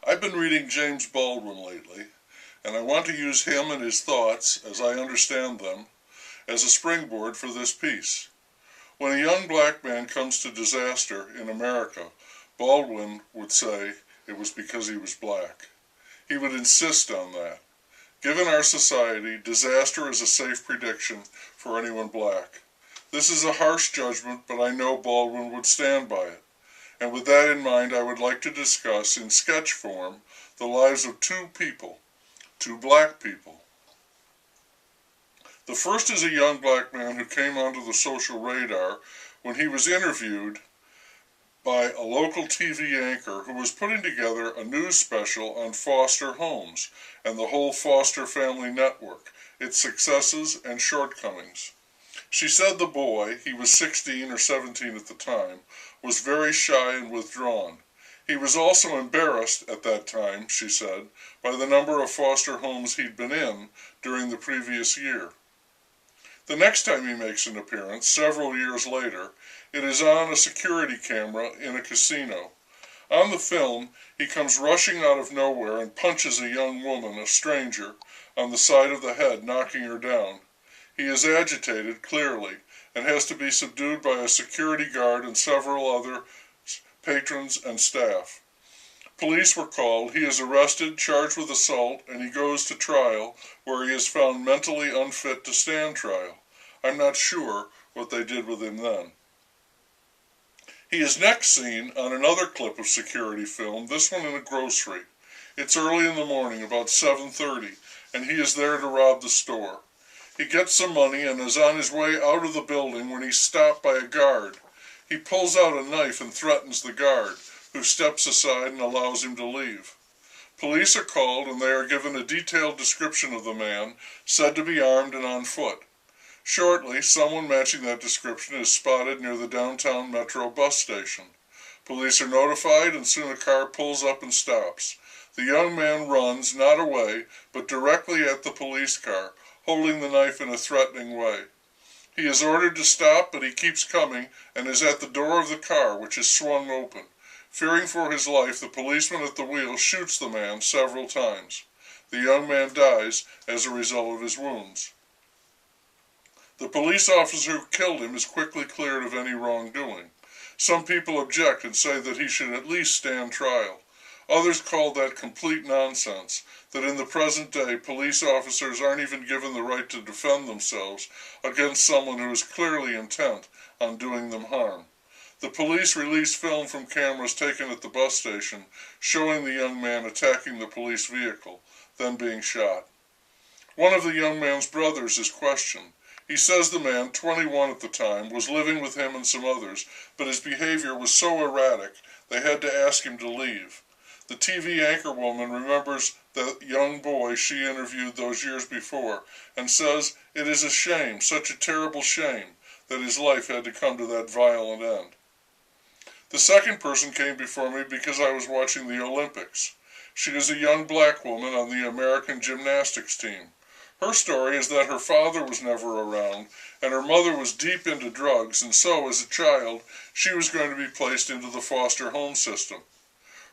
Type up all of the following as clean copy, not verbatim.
I've been reading James Baldwin lately, and I want to use him and his thoughts, as I understand them, as a springboard for this piece. When a young black man comes to disaster in America, Baldwin would say it was because he was black. He would insist on that. Given our society, disaster is a safe prediction for anyone black. This is a harsh judgment, but I know Baldwin would stand by it. And with that in mind, I would like to discuss, in sketch form, the lives of two people, two black people. The first is a young black man who came onto the social radar when he was interviewed by a local TV anchor who was putting together a news special on foster homes and the whole foster family network, its successes and shortcomings. She said the boy, he was 16 or 17 at the time, was very shy and withdrawn. He was also embarrassed at that time, she said, by the number of foster homes he'd been in during the previous year. The next time he makes an appearance, several years later, it is on a security camera in a casino. On the film, he comes rushing out of nowhere and punches a young woman, a stranger, on the side of the head, knocking her down. He is agitated, clearly, and has to be subdued by a security guard and several other patrons and staff. Police were called, he is arrested, charged with assault, and he goes to trial, where he is found mentally unfit to stand trial. I'm not sure what they did with him then. He is next seen on another clip of security film, this one in a grocery. It's early in the morning, about 7:30, and he is there to rob the store. He gets some money and is on his way out of the building when he's stopped by a guard. He pulls out a knife and threatens the guard, who steps aside and allows him to leave. Police are called and they are given a detailed description of the man, said to be armed and on foot. Shortly, someone matching that description is spotted near the downtown metro bus station. Police are notified and soon a car pulls up and stops. The young man runs, not away, but directly at the police car, holding the knife in a threatening way. He is ordered to stop, but he keeps coming and is at the door of the car, which is swung open. Fearing for his life, the policeman at the wheel shoots the man several times. The young man dies as a result of his wounds. The police officer who killed him is quickly cleared of any wrongdoing. Some people object and say that he should at least stand trial. Others call that complete nonsense, that in the present day police officers aren't even given the right to defend themselves against someone who is clearly intent on doing them harm. The police released film from cameras taken at the bus station showing the young man attacking the police vehicle, then being shot. One of the young man's brothers is questioned. He says the man, 21 at the time, was living with him and some others, but his behavior was so erratic they had to ask him to leave. The TV anchor woman remembers the young boy she interviewed those years before and says it is a shame, such a terrible shame, that his life had to come to that violent end. The second person came before me because I was watching the Olympics. She is a young black woman on the American gymnastics team. Her story is that her father was never around and her mother was deep into drugs, and so, as a child, she was going to be placed into the foster home system.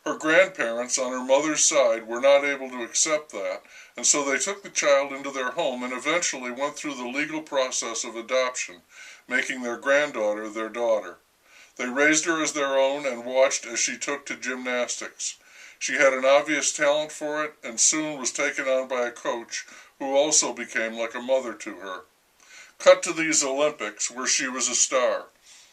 Her grandparents on her mother's side were not able to accept that, and so they took the child into their home and eventually went through the legal process of adoption, making their granddaughter their daughter. They raised her as their own and watched as she took to gymnastics. She had an obvious talent for it and soon was taken on by a coach who also became like a mother to her. Cut to these Olympics, where she was a star.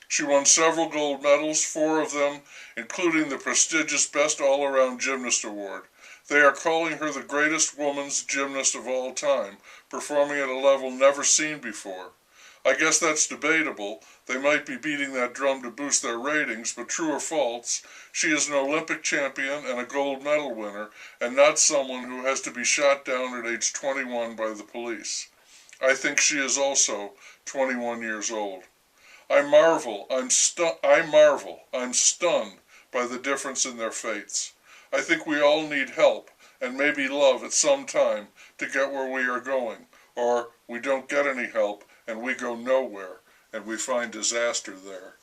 She won several gold medals, 4 of them, including the prestigious Best All-Around Gymnast Award. They are calling her the greatest women's gymnast of all time, performing at a level never seen before. I guess that's debatable. They might be beating that drum to boost their ratings, but true or false, she is an Olympic champion and a gold medal winner, and not someone who has to be shot down at age 21 by the police. I think she is also 21 years old. I'm stunned by the difference in their fates. I think we all need help, and maybe love at some time, to get where we are going, or we don't get any help, and we go nowhere, and we find disaster there.